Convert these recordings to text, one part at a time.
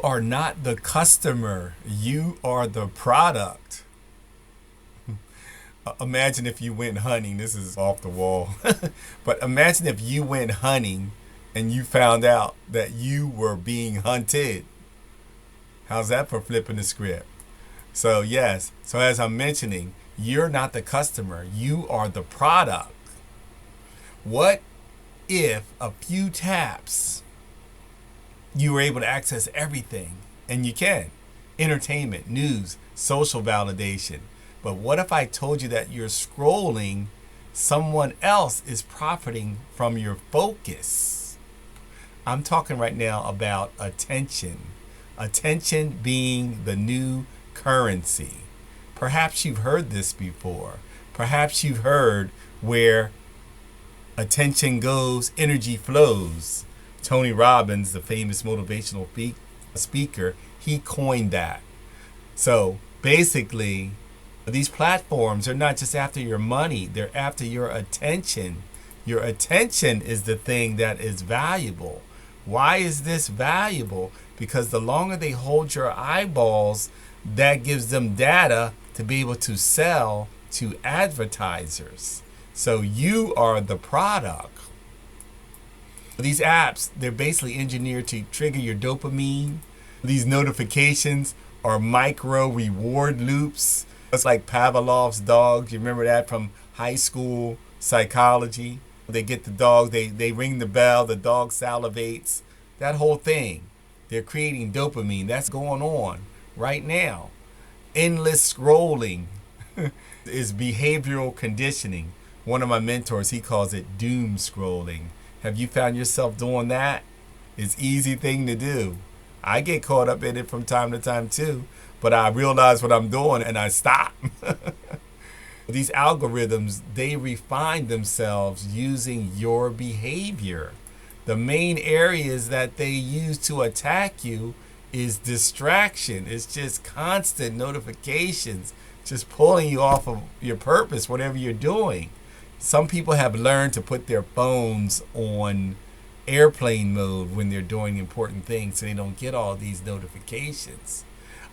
are not the customer. You are the product. Imagine if you went hunting. This is off the wall. But imagine if you went hunting and you found out that you were being hunted. How's that for flipping the script? So, yes. So, as I'm mentioning, you're not the customer. You are the product. What if a few taps you were able to access everything? And you can. Entertainment, news, social validation. But what if I told you that you're scrolling, someone else is profiting from your focus? I'm talking right now about attention. Attention being the new currency. Perhaps you've heard this before. Perhaps you've heard where attention goes, energy flows. Tony Robbins, the famous motivational speaker, he coined that. So basically, these platforms are not just after your money, they're after your attention. Your attention is the thing that is valuable. Why is this valuable? Because the longer they hold your eyeballs, that gives them data to be able to sell to advertisers. So you are the product. These apps, they're basically engineered to trigger your dopamine. These notifications are micro reward loops. It's like Pavlov's dogs. You remember that from high school psychology? They get the dog, they ring the bell, the dog salivates. That whole thing. They're creating dopamine. That's going on right now. Endless scrolling is behavioral conditioning. One of my mentors, he calls it doom scrolling. Have you found yourself doing that? It's an easy thing to do. I get caught up in it from time to time too, but I realize what I'm doing and I stop. These algorithms, they refine themselves using your behavior. The main areas that they use to attack you is distraction. It's just constant notifications, just pulling you off of your purpose, whatever you're doing. Some people have learned to put their phones on airplane mode when they're doing important things so they don't get all these notifications.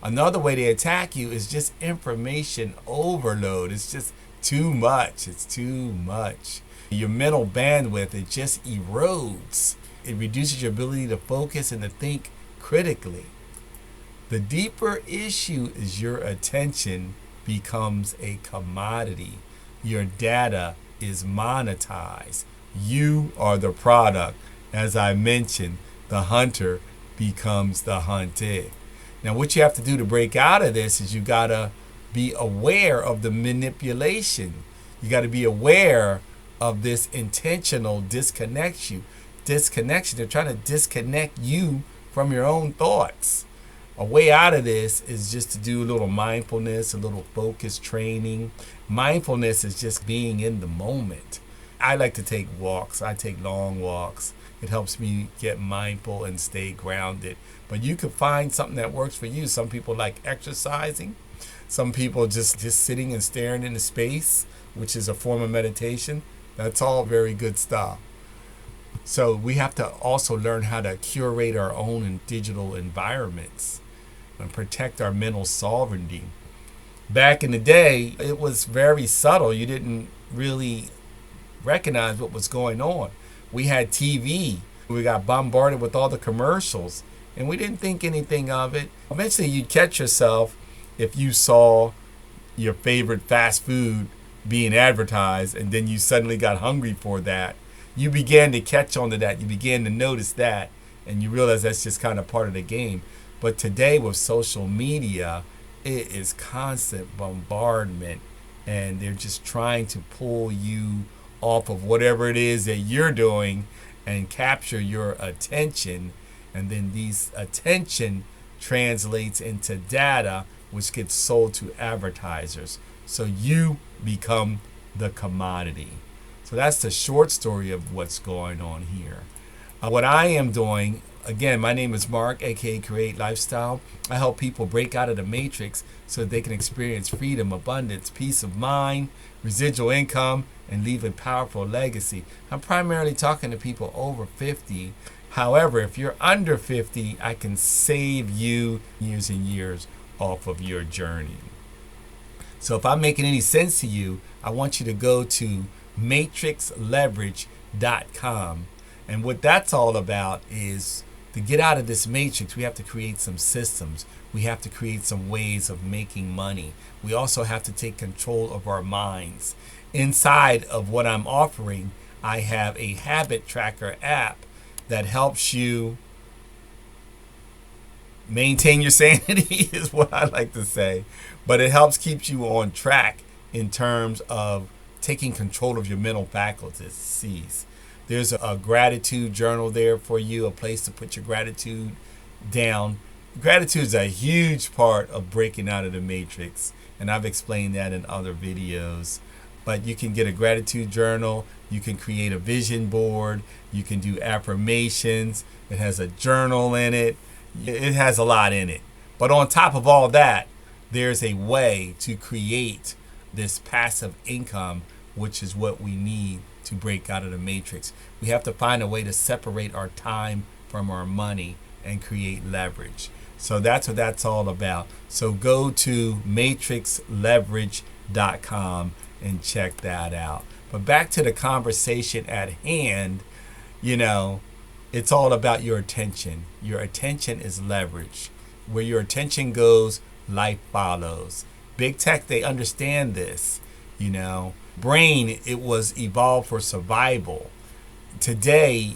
Another way they attack you is just information overload. It's just too much. It's too much. Your mental bandwidth, it just erodes. It reduces your ability to focus and to think critically. The deeper issue is your attention becomes a commodity. Your data is monetized. You are the product. As I mentioned, the hunter becomes the hunted. Now, what you have to do to break out of this is you got to be aware of the manipulation. You got to be aware of this intentional disconnection. They're trying to disconnect you from your own thoughts. A way out of this is just to do a little mindfulness, a little focus training. Mindfulness is just being in the moment. I like to take walks. I take long walks. It helps me get mindful and stay grounded. But you can find something that works for you. Some people like exercising. Some people just sitting and staring into space, which is a form of meditation. That's all very good stuff. So we have to also learn how to curate our own digital environments and protect our mental sovereignty. Back in the day, it was very subtle. You didn't really recognize what was going on. We had TV. We got bombarded with all the commercials, and we didn't think anything of it. Eventually, you'd catch yourself if you saw your favorite fast food being advertised, and then you suddenly got hungry for that. You began to catch on to that. You began to notice that, and you realize that's just kind of part of the game. But today with social media, it is constant bombardment, and they're just trying to pull you off of whatever it is that you're doing and capture your attention. And then these attention translates into data, which gets sold to advertisers. So you become the commodity. So that's the short story of what's going on here. What I am doing, again, my name is Mark, aka Create Lifestyle. I help people break out of the matrix so that they can experience freedom, abundance, peace of mind, residual income, and leave a powerful legacy. I'm primarily talking to people over 50, However, if you're under 50, I can save you years and years off of your journey. So if I'm making any sense to you, I want you to go to matrixleverage.com. And what that's all about is to get out of this matrix, we have to create some systems. We have to create some ways of making money. We also have to take control of our minds. Inside of what I'm offering, I have a habit tracker app that helps you maintain your sanity is what I like to say. But it helps keep you on track in terms of taking control of your mental faculties. There's a gratitude journal there for you, a place to put your gratitude down. Gratitude is a huge part of breaking out of the matrix, and I've explained that in other videos. But you can get a gratitude journal, you can create a vision board, you can do affirmations, it has a journal in it, it has a lot in it. But on top of all that, there's a way to create this passive income, which is what we need to break out of the matrix. We have to find a way to separate our time from our money and create leverage. So that's what that's all about. So go to matrixleverage.com and check that out. But back to the conversation at hand, it's all about your attention. Your attention is leverage. Where your attention goes, life follows. Big tech, they understand this. Brain, it was evolved for survival. Today,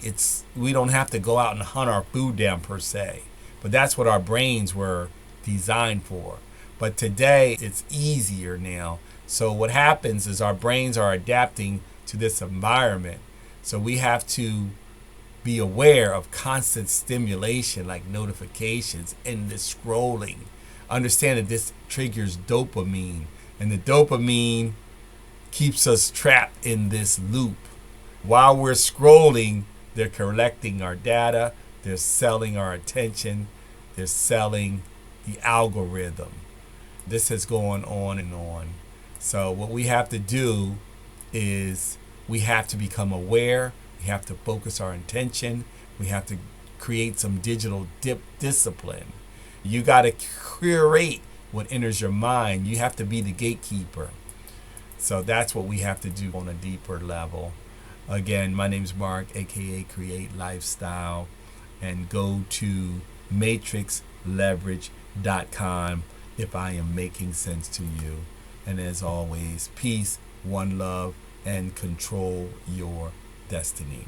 we don't have to go out and hunt our food down per se, but that's what our brains were designed for. But today, it's easier now. So what happens is our brains are adapting to this environment. So we have to be aware of constant stimulation like notifications, endless scrolling. Understand that this triggers dopamine, and the dopamine keeps us trapped in this loop. While we're scrolling, they're collecting our data, they're selling our attention, they're selling the algorithm. This is going on and on. So what we have to do is we have to become aware, we have to focus our attention, we have to create some digital discipline. You got to curate what enters your mind. You have to be the gatekeeper. So that's what we have to do on a deeper level. Again, my name's Mark, aka Create Lifestyle, and go to matrixleverage.com if I am making sense to you. And as always, peace, one love, and control your destiny.